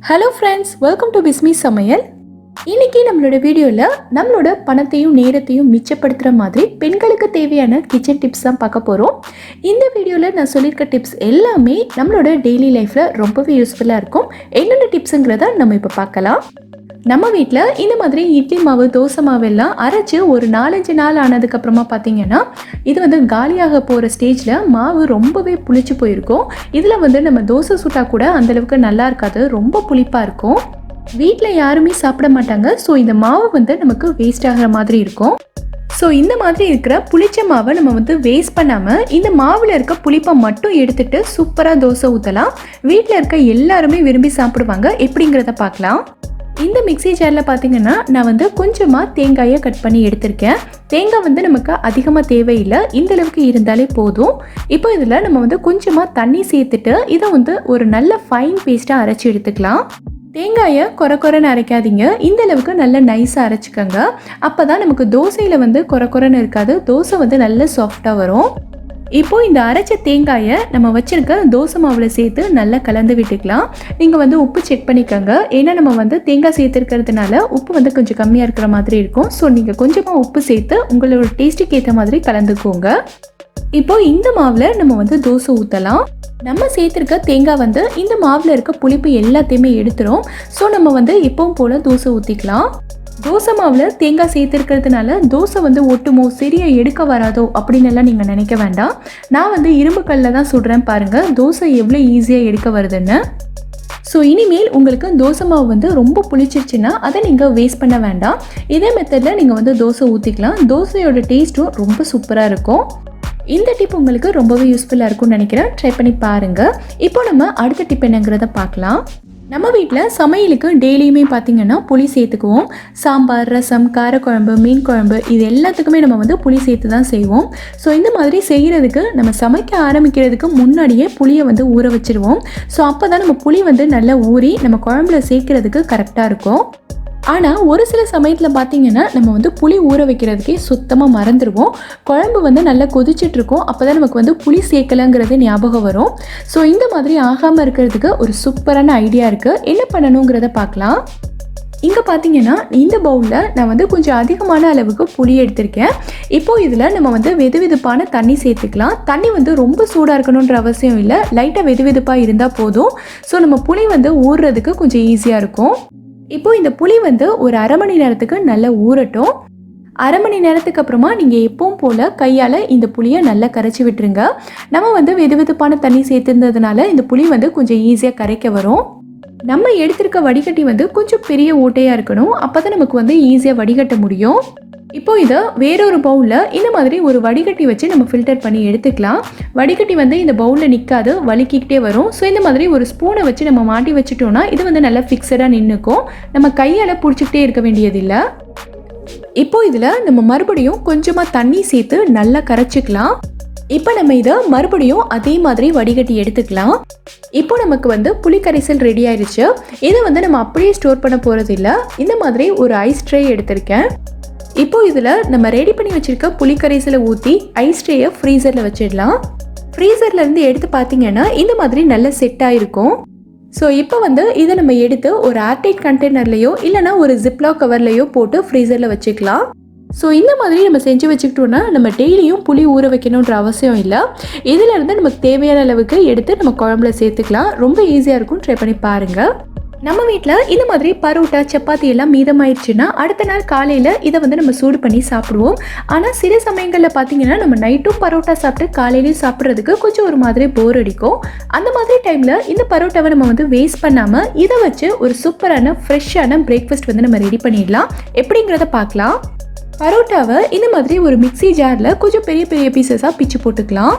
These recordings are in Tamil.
Hello friends, welcome to Bismi சமையல். இன்னைக்கு நம்மளோட வீடியோவில் நம்மளோட பணத்தையும் நேரத்தையும் மிச்சப்படுத்துகிற மாதிரி பெண்களுக்கு தேவையான கிச்சன் டிப்ஸ் தான் பார்க்க போகிறோம். இந்த வீடியோவில் நான் சொல்லியிருக்க டிப்ஸ் எல்லாமே நம்மளோட டெய்லி லைஃப்பில் ரொம்பவே யூஸ்ஃபுல்லாக இருக்கும். என்னென்ன டிப்ஸுங்கிறத நம்ம இப்போ பார்க்கலாம். நம்ம வீட்டில் இந்த மாதிரி இட்லி மாவு, தோசை மாவு எல்லாம் அரைச்சி ஒரு 4-5 நாள் ஆனதுக்கப்புறமா பார்த்தீங்கன்னா இது காலியாக போகிற ஸ்டேஜில் மாவு ரொம்பவே புளிச்சு போயிருக்கும். இதில் நம்ம தோசை சுட்டால் கூட அந்தளவுக்கு நல்லா இருக்காது, ரொம்ப புளிப்பாக இருக்கும். வீட்டில் யாருமே சாப்பிட மாட்டாங்க. ஸோ இந்த மாவு நமக்கு வேஸ்ட் ஆகிற மாதிரி இருக்கும். ஸோ இந்த மாதிரி இருக்கிற புளிச்ச மாவை நம்ம வேஸ்ட் பண்ணாமல் இந்த மாவில் இருக்க புளிப்பை மட்டும் எடுத்துகிட்டு சூப்பராக தோசை ஊற்றலாம். வீட்டில் இருக்க எல்லாருமே விரும்பி சாப்பிடுவாங்க. எப்படிங்கிறத பார்க்கலாம். இந்த மிக்ஸி ஜாரில் பார்த்தீங்கன்னா நான் கொஞ்சமாக தேங்காயை கட் பண்ணி எடுத்திருக்கேன். தேங்காய் நமக்கு அதிகமாக தேவையில்லை, இந்தளவுக்கு இருந்தாலே போதும். இப்போ இதில் நம்ம கொஞ்சமாக தண்ணி சேர்த்துட்டு இதை ஒரு நல்ல ஃபைன் பேஸ்ட்டாக அரைச்சி எடுத்துக்கலாம். தேங்காயை கொரன்னு அரைக்காதீங்க, இந்தளவுக்கு நல்ல நைஸாக அரைச்சிக்கோங்க. அப்போ தான் நமக்கு தோசையில் கொரன்னு இருக்காது, தோசை நல்ல சாஃப்டாக வரும். இப்போது இந்த அரைச்ச தேங்காயை நம்ம வச்சுருக்க தோசை மாவில் சேர்த்து நல்லா கலந்து விட்டுக்கலாம். நீங்கள் உப்பு செக் பண்ணிக்கோங்க. ஏன்னா நம்ம தேங்காய் சேர்த்துருக்கிறதுனால உப்பு கொஞ்சம் கம்மியாக இருக்கிற மாதிரி இருக்கும். ஸோ நீங்கள் கொஞ்சமாக உப்பு சேர்த்து உங்களோட டேஸ்ட்டுக்கு ஏற்ற மாதிரி கலந்துக்கோங்க. இப்போது இந்த மாவில் நம்ம தோசை ஊற்றலாம். நம்ம சேர்த்துருக்க தேங்காய் இந்த மாவில் இருக்க புளிப்பு எல்லாத்தையுமே எடுத்துரும். ஸோ நம்ம எப்பவும் போல் தோசை ஊற்றிக்கலாம். தோசை மாவில் தேங்காய் சேர்த்துருக்கிறதுனால தோசை ஒட்டுமோ, சரியாக எடுக்க வராதோ அப்படின்னு எல்லாம் நீங்கள் நினைக்க வேண்டாம். நான் இரும்பு கல்லில் தான் சுடுறேன் பாருங்கள், தோசை எவ்வளோ ஈஸியாக எடுக்க வருதுன்னு. ஸோ இனிமேல் உங்களுக்கு தோசை மாவு ரொம்ப புளிச்சிருச்சுன்னா அதை நீங்கள் வேஸ்ட் பண்ண வேண்டாம். இதே மெத்தடில் நீங்கள் தோசை ஊற்றிக்கலாம். தோசையோட டேஸ்ட்டும் ரொம்ப சூப்பராக இருக்கும். இந்த டிப் உங்களுக்கு ரொம்பவே யூஸ்ஃபுல்லாக இருக்கும்னு நினைக்கிறேன். ட்ரை பண்ணி பாருங்கள். இப்போ நம்ம அடுத்த டிப் என்னங்கிறத பார்க்கலாம். நம்ம வீட்டில் சமையலுக்கு டெய்லியுமே பார்த்திங்கன்னா புளி சேர்த்துக்குவோம். சாம்பார், ரசம், காரக்குழம்பு, மீன் குழம்பு இது எல்லாத்துக்குமே நம்ம புளி சேர்த்து தான் செய்வோம். ஸோ இந்த மாதிரி செய்கிறதுக்கு நம்ம சமைக்க ஆரம்பிக்கிறதுக்கு முன்னாடியே புளியை ஊற வச்சுருவோம். ஸோ அப்போ தான் நம்ம புளி நல்லா ஊறி நம்ம குழம்புல சேர்க்குறதுக்கு கரெக்டாக இருக்கும். ஆனால் ஒரு சில சமயத்தில் பார்த்திங்கன்னா நம்ம புளி ஊற வைக்கிறதுக்கே சுத்தமாக மறந்துடுவோம். குழம்பு நல்லா கொதிச்சிட்ருக்கோம், அப்போ தான் நமக்கு புளி சேர்க்கலைங்கிறது ஞாபகம் வரும். ஸோ இந்த மாதிரி ஆகாமல் இருக்கிறதுக்கு ஒரு சூப்பரான ஐடியா இருக்குது. என்ன பண்ணணுங்கிறத பார்க்கலாம். இங்கே பார்த்தீங்கன்னா இந்த பவுலில் நான் கொஞ்சம் அதிகமான அளவுக்கு புளி எடுத்திருக்கேன். இப்போது இதில் நம்ம வெதுவெதுப்பான தண்ணி சேர்த்துக்கலாம். தண்ணி ரொம்ப சூடாக இருக்கணுன்ற அவசியம் இல்லை, லைட்டாக வெதுவெதுப்பாக இருந்தால் போதும். ஸோ நம்ம புளி ஊறுறதுக்கு கொஞ்சம் ஈஸியாக இருக்கும். இப்போது இந்த புளி ஒரு அரை மணி நேரத்துக்கு நல்லா ஊறட்டும். அரை மணி நேரத்துக்கு அப்புறமா நீங்கள் எப்பவும் போல் கையால் இந்த புளியை நல்லா கரைச்சி விட்டுருங்க. நம்ம வெதுவெதுப்பான தண்ணி சேர்த்துருந்ததுனால இந்த புளி கொஞ்சம் ஈஸியாக கரைக்க வரும். நம்ம எடுத்திருக்க வடிகட்டி கொஞ்சம் பெரிய ஓட்டையாக இருக்கணும், அப்போ தான் நமக்கு ஈஸியாக வடிகட்ட முடியும். இப்போ இதை வேறொரு பவுலில் இந்த மாதிரி ஒரு வடிகட்டி வச்சு நம்ம ஃபில்டர் பண்ணி எடுத்துக்கலாம். வடிகட்டி இந்த பவுலில் நிற்காது, வலிக்கிக்கிட்டே வரும். ஸோ இந்த மாதிரி ஒரு ஸ்பூனை வச்சு நம்ம மாட்டி வச்சுட்டோன்னா இது நல்லா ஃபிக்ஸடாக நின்றுக்கும். நம்ம கையால் பிடிச்சிக்கிட்டே இருக்க வேண்டியதில்லை. இப்போது இதில் நம்ம மறுபடியும் கொஞ்சமாக தண்ணி சேர்த்து நல்லா கரைச்சிக்கலாம். இப்போ நம்ம இதை மறுபடியும் அதே மாதிரி வடிகட்டி எடுத்துக்கலாம். இப்போ நமக்கு புளி கரைசல் ரெடி ஆயிடுச்சு. இதை நம்ம அப்படியே ஸ்டோர் பண்ண போகிறது இல்லை. இந்த மாதிரி ஒரு ஐஸ் ட்ரே எடுத்திருக்கேன். இப்போது இதில் நம்ம ரெடி பண்ணி வச்சுருக்க புளி கரைசலை ஊற்றி ஐஸ் ட்ரேயை ஃப்ரீசரில் வச்சிடலாம். ஃப்ரீசர்லேருந்து எடுத்து பார்த்தீங்கன்னா இந்த மாதிரி நல்ல செட் ஆகிருக்கும். ஸோ இப்போ இதை நம்ம எடுத்து ஒரு ஏர்டைட் கண்டெய்னர்லையோ இல்லைனா ஒரு ஜிப்லாக் கவர்லையோ போட்டு ஃப்ரீசரில் வச்சுக்கலாம். ஸோ இந்த மாதிரி நம்ம செஞ்சு வச்சுக்கிட்டோன்னா நம்ம டெய்லியும் புளி ஊற வைக்கணுன்ற அவசியம் இல்லை. இதிலேருந்து நமக்கு தேவையான அளவுக்கு எடுத்து நம்ம குழம்புல சேர்த்துக்கலாம். ரொம்ப ஈஸியாக இருக்கும், ட்ரை பண்ணி பாருங்கள். நம்ம வீட்டில் இந்த மாதிரி பரோட்டா, சப்பாத்தி எல்லாம் மீதமாயிடுச்சுன்னா அடுத்த நாள் காலையில் இதை நம்ம சூடு பண்ணி சாப்பிடுவோம். ஆனால் சில சமயங்களில் பார்த்தீங்கன்னா நம்ம நைட்டும் பரோட்டா சாப்பிட்டு காலையிலையும் சாப்பிட்றதுக்கு கொஞ்சம் ஒரு மாதிரி போர் அடிக்கும். அந்த மாதிரி டைமில் இந்த பரோட்டாவை நம்ம வேஸ்ட் பண்ணாமல் இதை வச்சு ஒரு சூப்பரான ஃப்ரெஷ்ஷான பிரேக்ஃபாஸ்ட் நம்ம ரெடி பண்ணிடலாம். எப்படிங்கிறத பார்க்கலாம். பரோட்டாவை இந்த மாதிரி ஒரு மிக்ஸி ஜாரில் கொஞ்சம் பெரிய பெரிய பீசஸாக பிச்சு போட்டுக்கலாம்.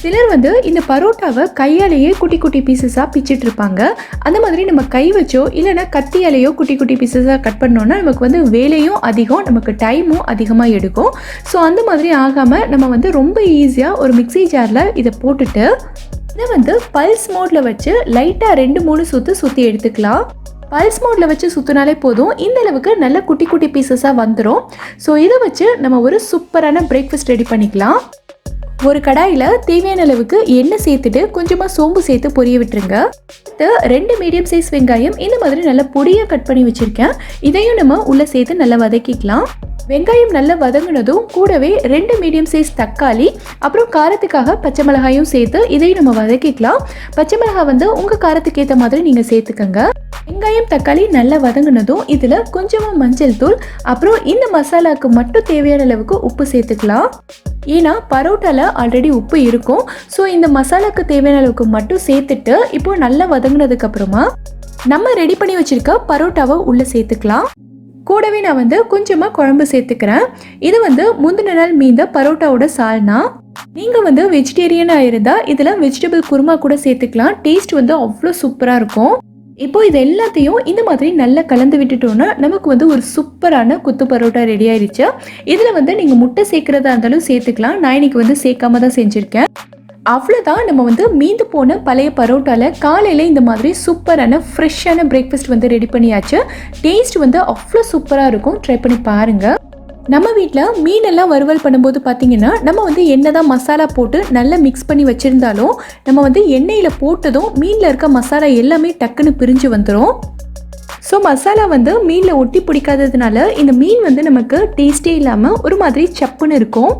சிலர் இந்த பரோட்டாவை கையாலேயே குட்டி குட்டி பீசஸாக பிச்சுட்டு இருப்பாங்க. அந்த மாதிரி நம்ம கை வச்சோ இல்லைனா கத்தியாலேயோ குட்டி குட்டி பீசஸாக கட் பண்ணோன்னா நமக்கு வேலையும் அதிகம், நமக்கு டைமும் அதிகமாக எடுக்கும். ஸோ அந்த மாதிரி ஆகாமல் நம்ம ரொம்ப ஈஸியாக ஒரு மிக்ஸி ஜாரில் இதை போட்டுட்டு இதை பல்ஸ் மோடில் வச்சு லைட்டாக 2-3 சுற்றி எடுத்துக்கலாம். பல்ஸ் மோடில் வச்சு சுற்றினாலே போதும், இந்த அளவுக்கு நல்ல குட்டி குட்டி பீசஸாக வந்துடும். ஸோ இதை வச்சு நம்ம ஒரு சூப்பரான பிரேக்ஃபாஸ்ட் ரெடி பண்ணிக்கலாம். ஒரு கடாயில் தேவையான அளவுக்கு எண்ணெய் சேர்த்துட்டு கொஞ்சமாக சோம்பு சேர்த்து பொரிய விட்டுருங்க. அடுத்து 2 மீடியம் சைஸ் வெங்காயம் இந்த மாதிரி நல்லா பொடியாக கட் பண்ணி வச்சுருக்கேன். இதையும் நம்ம உள்ளே சேர்த்து நல்லா வதக்கிக்கலாம். வெங்காயம் நல்லா வதங்கினதும் கூடவே 2 மீடியம் சைஸ் தக்காளி, அப்புறம் காரத்துக்காக பச்சை மிளகாயும் சேர்த்து இதையும் நம்ம வதக்கிக்கலாம். பச்சை மிளகாய் வந்து உங்கள் காரத்துக்கு ஏற்ற மாதிரி நீங்கள் சேர்த்துக்கங்க. வெங்காயம் தக்காளி நல்லா வதங்கினதும் இதில் கொஞ்சமாக மஞ்சள் தூள், அப்புறம் இந்த மசாலாவுக்கு மட்டும் தேவையான அளவுக்கு உப்பு சேர்த்துக்கலாம். ஏன்னா பரோட்டாவில் ஆல்ரெடி உப்பு இருக்கும். ஸோ இந்த மசாலாவுக்கு தேவையான அளவுக்கு மட்டும் சேர்த்துட்டு இப்போ நல்லா வதங்கினதுக்கு அப்புறமா நம்ம ரெடி பண்ணி வச்சிருக்க பரோட்டாவை உள்ளே சேர்த்துக்கலாம். கூடவே நான் வந்து கொஞ்சமாக குழம்பு சேர்த்துக்கிறேன். இது வந்து முந்தின நாள் மீந்த பரோட்டாவோட சால்னா. நீங்கள் வந்து வெஜிடேரியனாக இருந்தால் இதில் வெஜிடபிள் குருமா கூட சேர்த்துக்கலாம். டேஸ்ட் வந்து அவ்வளோ சூப்பராக இருக்கும். இப்போ இது எல்லாத்தையும் இந்த மாதிரி நல்லா கலந்து விட்டுட்டோன்னா நமக்கு வந்து ஒரு சூப்பரான குத்து பரோட்டா ரெடி ஆயிடுச்சு. இதில் வந்து நீங்கள் முட்டை சேர்க்குறதா இருந்தாலும் சேர்த்துக்கலாம். நான் இன்னைக்கு வந்து சேர்க்காம தான் செஞ்சுருக்கேன். அவ்வளோதான், நம்ம வந்து மீந்து போன பழைய பரோட்டாவில் காலையில் இந்த மாதிரி சூப்பரான ஃப்ரெஷ்ஷான பிரேக்ஃபாஸ்ட் வந்து ரெடி பண்ணியாச்சு. டேஸ்ட் வந்து அவ்வளோ சூப்பராக இருக்கும். ட்ரை பண்ணி பாருங்கள். நம்ம வீட்டில் மீனெல்லாம் வறுவல் பண்ணும்போது பார்த்திங்கன்னா நம்ம வந்து எண்ணெய் தான் மசாலா போட்டு நல்லா மிக்ஸ் பண்ணி வச்சுருந்தாலும் நம்ம வந்து எண்ணெயில் போட்டதும் மீனில் இருக்க மசாலா எல்லாமே டக்குன்னு பிரிஞ்சு வந்துடும். ஸோ மசாலா வந்து மீனில் ஒட்டி பிடிக்காததுனால இந்த மீன் வந்து நமக்கு டேஸ்டே இல்லாமல் ஒரு மாதிரி சப்புன்னு இருக்கும்.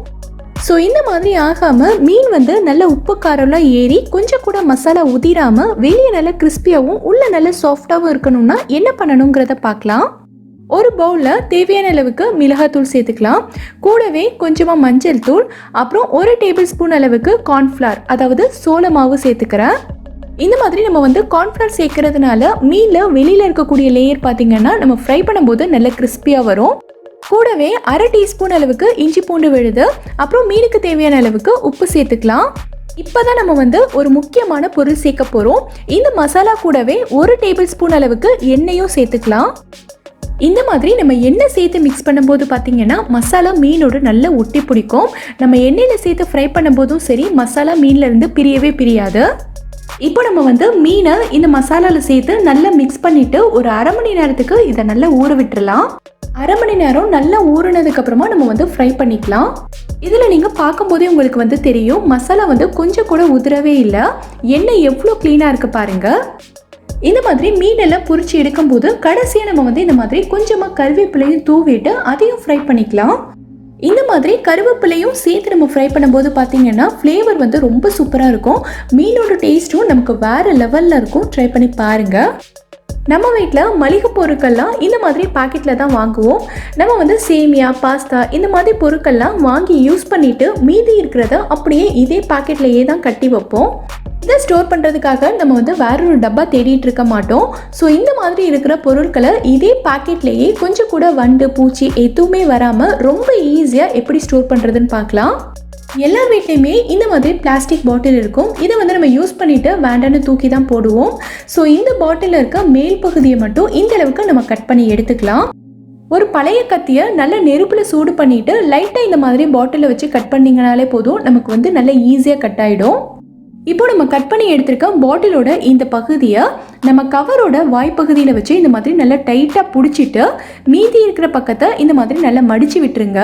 ஸோ இந்த மாதிரி ஆகாமல் மீன் வந்து நல்ல உப்பு காரம்லாம் ஏறி கொஞ்சம் கூட மசாலா உதிராமல் வெளியே நல்லா கிறிஸ்பியாகவும் உள்ள நல்ல சாஃப்டாகவும் இருக்கணும்னா என்ன பண்ணணுங்கிறத பார்க்கலாம். ஒரு பவுலில் தேவையான அளவுக்கு மிளகாத்தூள் சேர்த்துக்கலாம். கூடவே கொஞ்சமாக மஞ்சள் தூள், அப்புறம் 1 டேபிள் ஸ்பூன் அளவுக்கு கார்ன்ஃப்ளவர், அதாவது சோள மாவு சேர்த்துக்கிறேன். இந்த மாதிரி நம்ம வந்து கார்ன்ஃப்ளவர் சேர்க்கறதுனால மீனில் வெளியில் இருக்கக்கூடிய லேயர் பார்த்திங்கன்னா நம்ம ஃப்ரை பண்ணும்போது நல்ல கிறிஸ்பியாக வரும். கூடவே 1/2 டீஸ்பூன் அளவுக்கு இஞ்சி பூண்டு விழுது, அப்புறம் மீனுக்கு தேவையான அளவுக்கு உப்பு சேர்த்துக்கலாம். இப்போ தான் நம்ம வந்து ஒரு முக்கியமான பொருள் சேர்க்க போகிறோம். இந்த மசாலா கூடவே 1 டேபிள் ஸ்பூன் அளவுக்கு எண்ணெயும் சேர்த்துக்கலாம். இந்த மாதிரி நம்ம எண்ணெய் சேர்த்து மிக்ஸ் பண்ணும்போது பார்த்திங்கன்னா மசாலா மீனோட நல்லா ஒட்டி பிடிக்கும். நம்ம எண்ணெயில் சேர்த்து ஃப்ரை பண்ணும்போதும் சரி மசாலா மீன்லேருந்து பிரியவே பிரியாது. இப்போ நம்ம வந்து மீனை இந்த மசாலாவில் சேர்த்து நல்லா மிக்ஸ் பண்ணிவிட்டு ஒரு 1/2 மணி நேரத்துக்கு இதை நல்லா ஊற விட்டுறலாம். 1/2 மணி நேரம் நல்லா ஊறினதுக்கப்புறமா நம்ம வந்து ஃப்ரை பண்ணிக்கலாம். இதில் நீங்கள் பார்க்கும்போதே உங்களுக்கு வந்து தெரியும் மசாலா வந்து கொஞ்சம் கூட உதிரவே இல்லை. எண்ணெய் எவ்வளோ க்ளீனாக இருக்குது பாருங்கள். இந்த மாதிரி மீனெல்லாம் பொரிச்சு எடுக்கும்போது கடைசியாக நம்ம வந்து இந்த மாதிரி கொஞ்சமாக கருவேப்பிலையும் தூவிட்டு அதையும் ஃப்ரை பண்ணிக்கலாம். இந்த மாதிரி கருவேப்பிலையும் சேர்த்து நம்ம ஃப்ரை பண்ணும்போது பார்த்தீங்கன்னா ஃப்ளேவர் வந்து ரொம்ப சூப்பராக இருக்கும். மீனோட டேஸ்ட்டும் நமக்கு வேறு லெவலில் இருக்கும். ட்ரை பண்ணி பாருங்கள். நம்ம வீட்டில் மளிகை பொருட்கள்லாம் இந்த மாதிரி பாக்கெட்டில் தான் வாங்குவோம். நம்ம வந்து சேமியா, பாஸ்தா இந்த மாதிரி பொருட்கள்லாம் வாங்கி யூஸ் பண்ணிவிட்டு மீதி இருக்கிறத அப்படியே இதே பாக்கெட்லேயே தான் கட்டி வைப்போம். இதை ஸ்டோர் பண்ணுறதுக்காக நம்ம வந்து வேற ஒரு டப்பா தேடிட்டு இருக்க மாட்டோம். ஸோ இந்த மாதிரி இருக்கிற பொருட்களை இதே பாக்கெட்லேயே கொஞ்சம் கூட வண்டு பூச்சி எதுவுமே வராமல் ரொம்ப ஈஸியாக எப்படி ஸ்டோர் பண்ணுறதுன்னு பார்க்கலாம். எல்லார் வீட்லேயுமே இந்த மாதிரி பிளாஸ்டிக் பாட்டில் இருக்கும். இதை வந்து நம்ம யூஸ் பண்ணிவிட்டு வேண்டான்னு தூக்கி தான் போடுவோம். ஸோ இந்த பாட்டிலில் இருக்க மேல் பகுதியை மட்டும் இந்த அளவுக்கு நம்ம கட் பண்ணி எடுத்துக்கலாம். ஒரு பழைய கத்தியை நல்லா நெருப்பில் சூடு பண்ணிவிட்டு லைட்டாக இந்த மாதிரி பாட்டிலில் வச்சு கட் பண்ணிங்கனாலே போதும், நமக்கு வந்து நல்லா ஈஸியாக கட் ஆகிடும். இப்போ நம்ம கட் பண்ணி எடுத்திருக்க பாட்டிலோட இந்த பகுதியை நம்ம கவரோட வாய்ப்பகுதியில் வச்சு இந்த மாதிரி நல்லா டைட்டாக பிடிச்சிட்டு மீதி இருக்கிற பக்கத்தை இந்த மாதிரி நல்லா மடித்து விட்டுருங்க.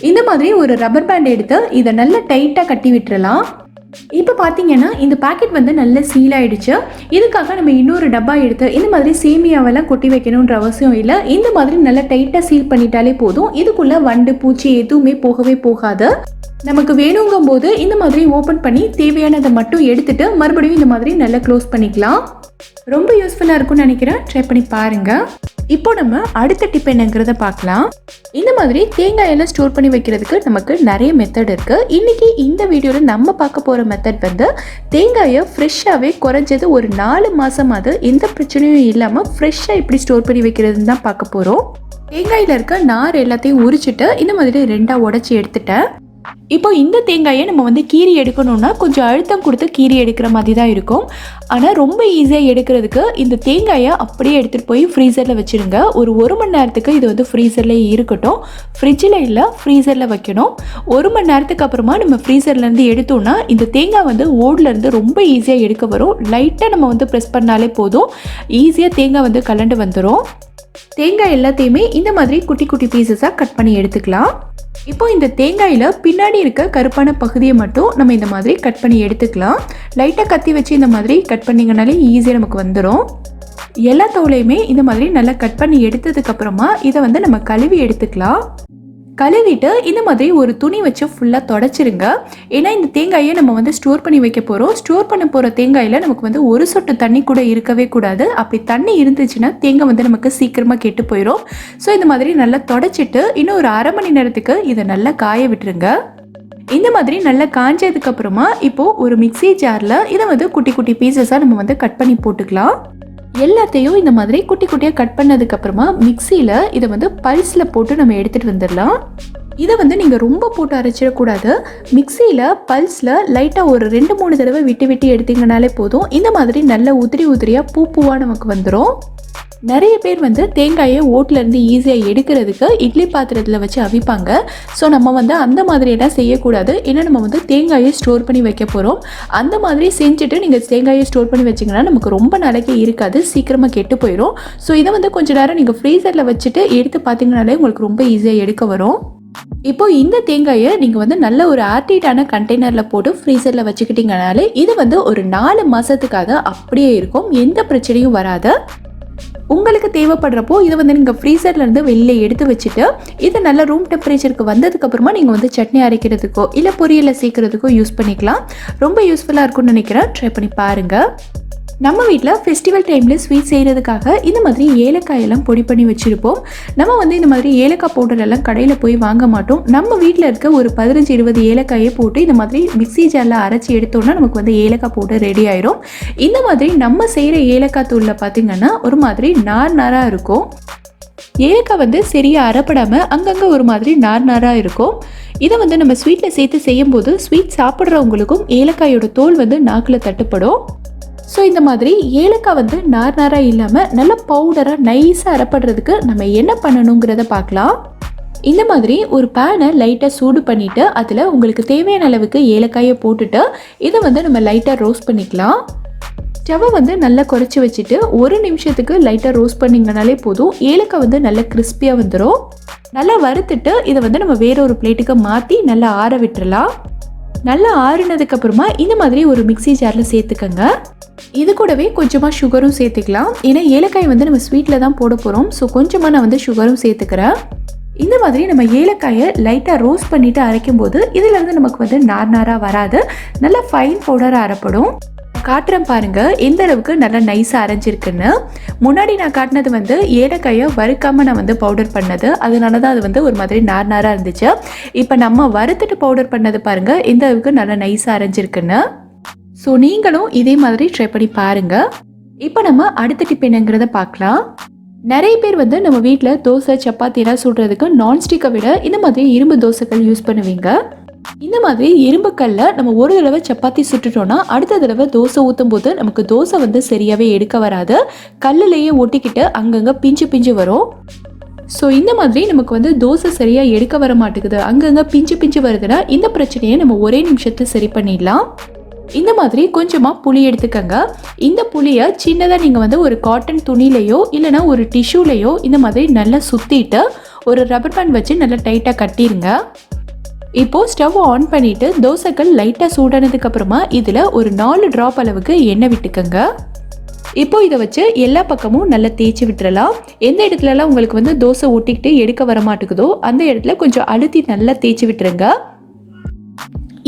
இந்த மாதிரி ஒரு ரப்பர் பேண்ட் எடுத்து இதை நல்லா டைட்டாக கட்டி விட்டுறலாம். இப்போ பார்த்தீங்கன்னா இந்த பேக்கெட் வந்து நல்லா சீல் ஆகிடுச்சு. இதுக்காக நம்ம இன்னொரு டப்பா எடுத்து இந்த மாதிரி சேமியாவெல்லாம் கொட்டி வைக்கணுன்ற அவசியம் இல்லை. இந்த மாதிரி நல்லா டைட்டாக சீல் பண்ணிட்டாலே போதும். இதுக்குள்ளே வண்டு பூச்சி எதுவுமே போகவே போகாது. நமக்கு வேணுங்கும் போது இந்த மாதிரி ஓப்பன் பண்ணி தேவையானதை மட்டும் எடுத்துட்டு மறுபடியும் இந்த மாதிரி நல்லா க்ளோஸ் பண்ணிக்கலாம். ரொம்ப யூஸ்ஃபுல்லாக இருக்கும்னு நினைக்கிறேன். ட்ரை பண்ணி பாருங்கள். இப்போ நம்ம அடுத்த டிப் என்னங்கிறத பார்க்கலாம். இந்த மாதிரி தேங்காயெல்லாம் ஸ்டோர் பண்ணி வைக்கிறதுக்கு நமக்கு நிறைய மெத்தட் இருக்குது. இன்றைக்கி இந்த வீடியோவில் நம்ம பார்க்க போகிற மெத்தட் வந்து தேங்காயை ஃப்ரெஷ்ஷாகவே குறைஞ்சது ஒரு 4 மாதமாவது எந்த பிரச்சனையும் இல்லாமல் ஃப்ரெஷ்ஷாக எப்படி ஸ்டோர் பண்ணி வைக்கிறதுன்னு தான் பார்க்க போகிறோம். தேங்காயில் இருக்க நார் எல்லாத்தையும் உரிச்சிட்டு இந்த மாதிரி 2ஆக உடச்சி எடுத்துட்டேன். இப்போ இந்த தேங்காயை நம்ம வந்து கீரி எடுக்கணும்னா கொஞ்சம் அழுத்தம் கொடுத்து கீரி எடுக்கிற மாதிரி தான் இருக்கும். ஆனால் ரொம்ப ஈஸியாக எடுக்கிறதுக்கு இந்த தேங்காயை அப்படியே எடுத்துகிட்டு போய் ஃப்ரீசரில் வச்சுருங்க. ஒரு 1 மணி நேரத்துக்கு இது வந்து ஃப்ரீசர்லேயே இருக்கட்டும். ஃப்ரிட்ஜில் இல்லை, ஃப்ரீசரில் வைக்கணும். 1 மணி நேரத்துக்கு அப்புறமா நம்ம ஃப்ரீசர்லேருந்து எடுத்தோம்னா இந்த தேங்காய் வந்து ஓட்லேருந்து ரொம்ப ஈஸியாக எடுக்க வரும். லைட்டாக நம்ம வந்து ப்ரெஸ் பண்ணாலே போதும், ஈஸியாக தேங்காய் வந்து கலண்டு வந்துடும். தேங்காய் எல்லாத்தையுமே இந்த மாதிரி குட்டி குட்டி பீசஸாக கட் பண்ணி எடுத்துக்கலாம். இப்போ இந்த தேங்காயில் பின்னாடி இருக்க கருப்பான பகுதியை மட்டும் நம்ம இந்த மாதிரி கட் பண்ணி எடுத்துக்கலாம். லைட்டாக கத்தி வச்சு இந்த மாதிரி கட் பண்ணிங்கனாலே ஈஸியாக நமக்கு வந்துடும். எல்லா தோலையுமே இந்த மாதிரி நல்லா கட் பண்ணி எடுத்ததுக்கப்புறமா இதை வந்து நம்ம கழுவி எடுத்துக்கலாம். கழுவிட்டு இந்த மாதிரி ஒரு துணி வச்சு ஃபுல்லாக தொடச்சிருங்க. ஏன்னா இந்த தேங்காயை நம்ம வந்து ஸ்டோர் பண்ணி வைக்க போகிறோம். ஸ்டோர் பண்ண போகிற தேங்காயில் நமக்கு வந்து ஒரு சொட்டு தண்ணி கூட இருக்கவே கூடாது. அப்படி தண்ணி இருந்துச்சுன்னா தேங்காய் வந்து நமக்கு சீக்கிரமாக கெட்டு போயிடும். ஸோ இந்த மாதிரி நல்லா தொடச்சிட்டு இன்னும் ஒரு அரை மணி நேரத்துக்கு இதை நல்லா காய விட்டுருங்க. இந்த மாதிரி நல்லா காஞ்சதுக்கப்புறமா இப்போது ஒரு மிக்ஸி ஜாரில் இதை வந்து குட்டி குட்டி பீசஸாக நம்ம வந்து கட் பண்ணி போட்டுக்கலாம். எல்லாத்தையும் இந்த மாதிரி குட்டி குட்டியாக கட் பண்ணதுக்கப்புறமா மிக்சியில் இதை வந்து பல்ஸில் போட்டு நம்ம எடுத்துகிட்டு வந்துடலாம். இதை வந்து நீங்கள் ரொம்ப போட்டு அரைச்சிடக்கூடாது. மிக்சியில் பல்ஸில் லைட்டாக ஒரு 2-3 தடவை விட்டு விட்டு எடுத்தீங்கனாலே போதும். இந்த மாதிரி நல்ல உதிரி உதிரியாக பூவாக நமக்கு வந்துடும். நிறைய பேர் வந்து தேங்காயை ஓட்டிலேருந்து ஈஸியாக எடுக்கிறதுக்கு இட்லி பாத்திரத்தில் வச்சு அவிப்பாங்க. ஸோ நம்ம வந்து அந்த மாதிரியெல்லாம் செய்யக்கூடாது. ஏன்னா நம்ம வந்து தேங்காயை ஸ்டோர் பண்ணி வைக்க போகிறோம். அந்த மாதிரி செஞ்சுட்டு நீங்கள் தேங்காயை ஸ்டோர் பண்ணி வச்சிங்கன்னா நமக்கு ரொம்ப நாளைக்கு இருக்காது, சீக்கிரமாக கெட்டு போயிடும். ஸோ இதை வந்து கொஞ்சம் நேரம் நீங்கள் ஃப்ரீசரில் வச்சுட்டு எடுத்து பார்த்தீங்கனாலே உங்களுக்கு ரொம்ப ஈஸியாக எடுக்க வரும். இப்போது இந்த தேங்காயை நீங்கள் வந்து நல்ல ஒரு ஏர்டைட்டான கண்டெய்னரில் போட்டு ஃப்ரீசரில் வச்சுக்கிட்டிங்கனாலே இது வந்து ஒரு 4 மாதத்துக்காக அப்படியே இருக்கும், எந்த பிரச்சனையும் வராது. உங்களுக்கு தேவைப்படுறப்போ இதை வந்து நீங்கள் ஃப்ரீசர்லேருந்து வெளியே எடுத்து வச்சுட்டு இதை நல்ல ரூம் டெம்பரேச்சருக்கு வந்ததுக்கப்புறமா நீங்கள் வந்து சட்னி அரைக்கிறதுக்கோ இல்லை பொரியலை சேர்க்குறதுக்கோ யூஸ் பண்ணிக்கலாம். ரொம்ப யூஸ்ஃபுல்லாக இருக்கும்னு நினைக்கிறேன். ட்ரை பண்ணி பாருங்கள். நம்ம வீட்டில் ஃபெஸ்டிவல் டைமில் ஸ்வீட் செய்கிறதுக்காக இந்த மாதிரி ஏலக்காயெல்லாம் பொடி பண்ணி வச்சுருப்போம். நம்ம வந்து இந்த மாதிரி ஏலக்காய் பவுடரெல்லாம் கடையில் போய் வாங்க மாட்டோம். நம்ம வீட்டில் இருக்க ஒரு 15-20 ஏலக்காயை போட்டு இந்த மாதிரி மிக்ஸி ஜாரில் அரைச்சி எடுத்தோன்னா நமக்கு வந்து ஏலக்காய் பவுடர் ரெடி ஆயிரும். இந்த மாதிரி நம்ம செய்கிற ஏலக்காய் தூளில் பார்த்திங்கன்னா ஒரு மாதிரி நாராக இருக்கும். ஏலக்காய் வந்து சரியாக அரைப்படாமல் அங்கங்கே ஒரு மாதிரி நாராக இருக்கும். இதை வந்து நம்ம ஸ்வீட்டில் சேர்த்து செய்யும்போது ஸ்வீட் சாப்பிட்றவங்களுக்கும் ஏலக்காயோட தோல் வந்து நாக்கில் தட்டுப்படும். ஸோ இந்த மாதிரி ஏலக்காய் வந்து நாராக இல்லாமல் நல்ல பவுடராக நைஸாக அரைப்படுறதுக்கு நம்ம என்ன பண்ணணுங்கிறத பார்க்கலாம். இந்த மாதிரி ஒரு பேனை லைட்டாக சூடு பண்ணிவிட்டு அதில் உங்களுக்கு தேவையான அளவுக்கு ஏலக்காயை போட்டுட்டு இதை வந்து நம்ம லைட்டாக ரோஸ்ட் பண்ணிக்கலாம். ஸ்டவ்வை வந்து நல்லா குறைச்சி வச்சுட்டு 1 நிமிஷத்துக்கு லைட்டாக ரோஸ்ட் பண்ணிங்கனாலே போதும். ஏலக்காய் வந்து நல்லா கிறிஸ்பியாக வந்துடும். நல்லா வறுத்துட்டு இதை வந்து நம்ம வேற ஒரு பிளேட்டுக்கு மாற்றி நல்லா ஆற விட்டுறலாம். நல்லா ஆறினதுக்கப்புறமா இந்த மாதிரி ஒரு மிக்ஸி ஜாரில் சேர்த்துக்கங்க. இது கூடவே கொஞ்சமாக சுகரும் சேர்த்துக்கலாம். ஏன்னா ஏலக்காய் வந்து நம்ம ஸ்வீட்டில் தான் போட போகிறோம். ஸோ கொஞ்சமாக நான் வந்து சுகரும் சேர்த்துக்கிறேன். இந்த மாதிரி நம்ம ஏலக்காயை லைட்டாக ரோஸ்ட் பண்ணிவிட்டு அரைக்கும் போது இதிலேருந்து நமக்கு வந்து நாராக வராது, நல்லா ஃபைன் பவுடராக அரைப்படும். காட்டுறேன் பாருங்கள் எந்த அளவுக்கு நல்லா நைஸாக அரைஞ்சிருக்குன்னு. முன்னாடி நான் காட்டினது வந்து ஏலக்காயை வறுக்காமல் நான் வந்து பவுடர் பண்ணது, அதனால தான் அது வந்து ஒரு மாதிரி நாராக இருந்துச்சு. இப்போ நம்ம வறுத்துட்டு பவுடர் பண்ணது பாருங்கள் எந்த அளவுக்கு நல்லா நைஸாக அரைஞ்சிருக்குன்னு. ஸோ நீங்களும் இதே மாதிரி ட்ரை பண்ணி பாருங்கள். இப்போ நம்ம அடுத்த டிப் என்னங்கிறத பார்க்கலாம். நிறைய பேர் வந்து நம்ம வீட்டில் தோசை சப்பாத்திலாம் சுடுறதுக்கு நான்ஸ்டிக்கை விட இந்த மாதிரி இரும்பு தோசைகள் யூஸ் பண்ணுவீங்க. இந்த மாதிரி இரும்பு கல்ல நம்ம ஒரு தடவை சப்பாத்தி சுட்டுட்டோம்னா அடுத்த தடவை தோசை ஊற்றும் போது நமக்கு தோசை வந்து சரியாகவே எடுக்க வராது, கல்லுலேயே ஒட்டிக்கிட்டு அங்கங்கே பிஞ்சு பிஞ்சு வரும். ஸோ இந்த மாதிரி நமக்கு வந்து தோசை சரியாக எடுக்க வர மாட்டேங்குது, அங்கங்கே பிஞ்சு பிஞ்சு வருதுன்னா இந்த பிரச்சனையை நம்ம ஒரே நிமிஷத்தை சரி பண்ணிடலாம். இந்த மாதிரி கொஞ்சமாக புளி எடுத்துக்கங்க. இந்த புளியை சின்னதாக நீங்கள் வந்து ஒரு காட்டன் துணிலையோ இல்லைனா ஒரு டிஷ்யூலையோ இந்த மாதிரி நல்லா சுற்றிட்டு ஒரு ரப்பர் பேண்ட் வச்சு நல்லா டைட்டாக கட்டிடுங்க. இப்போது ஸ்டவ் ஆன் பண்ணிவிட்டு தோசைகள் லைட்டாக சூடானதுக்கப்புறமா இதில் ஒரு 4 ட்ராப் அளவுக்கு எண்ணெய் விட்டுக்கங்க. இப்போது இதை வச்சு எல்லா பக்கமும் நல்லா தேய்ச்சி விட்டுறலாம். எந்த இடத்துலலாம் உங்களுக்கு வந்து தோசை ஒட்டிக்கிட்டு எடுக்க வர மாட்டேங்குதோ அந்த இடத்துல கொஞ்சம் அழுத்தி நல்லா தேய்ச்சி விட்டுருங்க.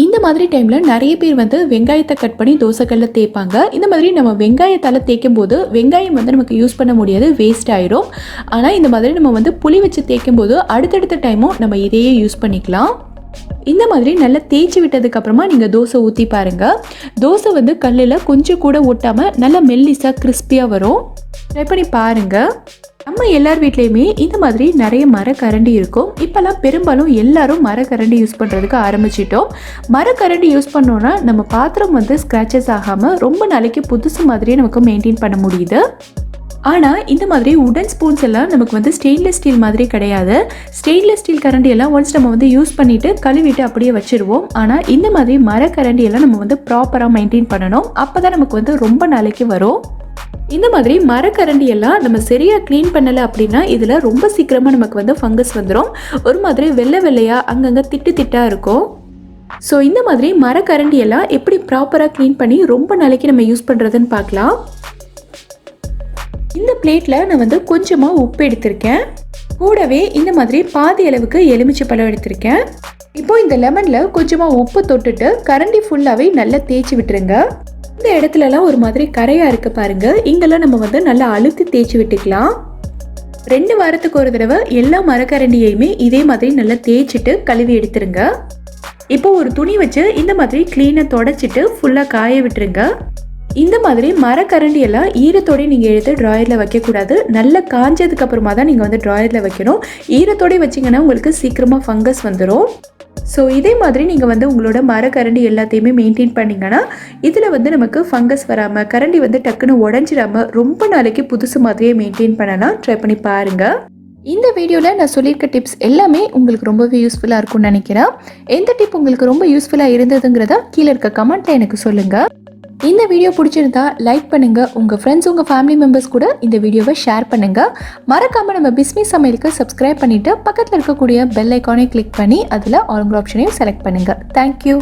இந்த மாதிரி டைமில் நிறைய பேர் வந்து வெங்காயத்தை கட் பண்ணி தோசைக்கல்ல தேய்ப்பாங்க. இந்த மாதிரி நம்ம வெங்காயத்தால் தேய்க்கும் போது வெங்காயம் வந்து நமக்கு யூஸ் பண்ண முடியாது, வேஸ்ட் ஆயிரும். ஆனால் இந்த மாதிரி நம்ம வந்து புளி வச்சு தேய்க்கும் போது அடுத்தடுத்த டைமும் நம்ம இதையே யூஸ் பண்ணிக்கலாம். இந்த மாதிரி நல்லா தேய்ச்சி விட்டதுக்கப்புறமா நீங்கள் தோசை ஊற்றி பாருங்கள். தோசை வந்து கல்லில் கொஞ்சம் கூட ஒட்டாமல் நல்லா மெல்லிஸாக கிறிஸ்பியாக வரும். ட்ரை பண்ணி பாருங்கள். நம்ம எல்லார் வீட்லேயுமே இந்த மாதிரி நிறைய மரக்கரண்டி இருக்கும். இப்போல்லாம் பெரும்பாலும் எல்லாரும் மரக்கரண்டி யூஸ் பண்ணுறதுக்கு ஆரம்பிச்சிட்டோம். மரக்கரண்டி யூஸ் பண்ணோன்னா நம்ம பாத்திரம் வந்து ஸ்க்ராச்சஸ் ஆகாமல் ரொம்ப நாளைக்கு புதுசு மாதிரியே நமக்கு மெயின்டைன் பண்ண முடியுது. ஆனால் இந்த மாதிரி உடன் ஸ்பூன்ஸ் எல்லாம் நமக்கு வந்து ஸ்டெயின்லெஸ் ஸ்டீல் மாதிரி கிடையாது. ஸ்டெயின்லெஸ் ஸ்டீல் கரண்டி எல்லாம் ஒன்ஸ் நம்ம வந்து யூஸ் பண்ணிவிட்டு கழுவிட்டு அப்படியே வச்சுருவோம். ஆனால் இந்த மாதிரி மரக்கரண்டி எல்லாம் நம்ம வந்து ப்ராப்பராக மெயின்டைன் பண்ணணும். அப்போ தான் நமக்கு வந்து ரொம்ப நாளைக்கு வரும். இந்த மாதிரி மரக்கரண்டி எல்லாம் நம்ம சரியாக க்ளீன் பண்ணலை அப்படின்னா இதில் ரொம்ப சீக்கிரமாக நமக்கு வந்து ஃபங்கஸ் வந்துடும். ஒரு மாதிரி வெள்ளை வெள்ளையாக அங்கங்கே திட்டு திட்டாக இருக்கும். ஸோ இந்த மாதிரி மரக்கரண்டி எல்லாம் எப்படி ப்ராப்பராக க்ளீன் பண்ணி ரொம்ப நாளைக்கு நம்ம யூஸ் பண்ணுறதுன்னு பார்க்கலாம். இந்த பிளேட்டில் நான் வந்து கொஞ்சமாக உப்பு எடுத்திருக்கேன். கூடவே இந்த மாதிரி பாதி அளவுக்கு எலுமிச்சை பழம் எடுத்திருக்கேன். இப்போ இந்த லெமனில் கொஞ்சமாக உப்பு தொட்டுட்டு கரண்டி ஃபுல்லாகவே நல்லா தேய்ச்சி விட்டுருங்க. இந்த இடத்துலலாம் ஒரு மாதிரி கரையாக இருக்க பாருங்க, இங்கெல்லாம் நம்ம வந்து நல்லா அழுத்தி தேய்ச்சி விட்டுக்கலாம். 2 வாரத்துக்கு ஒரு தடவை எல்லா மரக்கரண்டியையுமே இதே மாதிரி நல்லா தேய்ச்சிட்டு கழுவி எடுத்துருங்க. இப்போ ஒரு துணி வச்சு இந்த மாதிரி க்ளீனாக தொடச்சிட்டு ஃபுல்லாக காய விட்டுருங்க. இந்த மாதிரி மரக்கரண்டி எல்லாம் ஈரத்தோடய நீங்கள் எடுத்து ட்ராயரில் வைக்கக்கூடாது. நல்லா காஞ்சதுக்கு அப்புறமா தான் நீங்கள் வந்து ட்ராயரில் வைக்கணும். ஈரத்தோடய வச்சிங்கன்னா உங்களுக்கு சீக்கிரமாக ஃபங்கஸ் வந்துடும். ஸோ இதே மாதிரி நீங்கள் வந்து உங்களோட மரக்கரண்டி எல்லாத்தையுமே மெயின்டைன் பண்ணிங்கன்னா இதில் வந்து நமக்கு ஃபங்கஸ் வராமல், கரண்டி வந்து டக்குன்னு உடஞ்சிடாமல் ரொம்ப நாளைக்கு புதுசு மாதிரியே மெயின்டைன் பண்ணலாம். ட்ரை பண்ணி பாருங்கள். இந்த வீடியோவில் நான் சொல்லியிருக்க டிப்ஸ் எல்லாமே உங்களுக்கு ரொம்பவே யூஸ்ஃபுல்லாக இருக்கும்னு நினைக்கிறேன். எந்த டிப் உங்களுக்கு ரொம்ப யூஸ்ஃபுல்லாக இருந்ததுங்கிறத கீழே இருக்க கமெண்ட்டில் எனக்கு சொல்லுங்கள். இந்த வீடியோ பிடிச்சிருந்தா லைக் பண்ணுங்கள். உங்கள் ஃப்ரெண்ட்ஸ், உங்கள் ஃபேமிலி மெம்பர்ஸ் கூட இந்த வீடியோவை ஷேர் பண்ணுங்கள். மறக்காமல் நம்ம பிஸ்மி சமையலுக்கு சப்ஸ்கிரைப் பண்ணிவிட்டு பக்கத்தில் இருக்கக்கூடிய பெல் ஐக்கானை கிளிக் பண்ணி அதில் ஆல் ஆப்ஷனையும் செலக்ட் பண்ணுங்கள். தேங்க்யூ.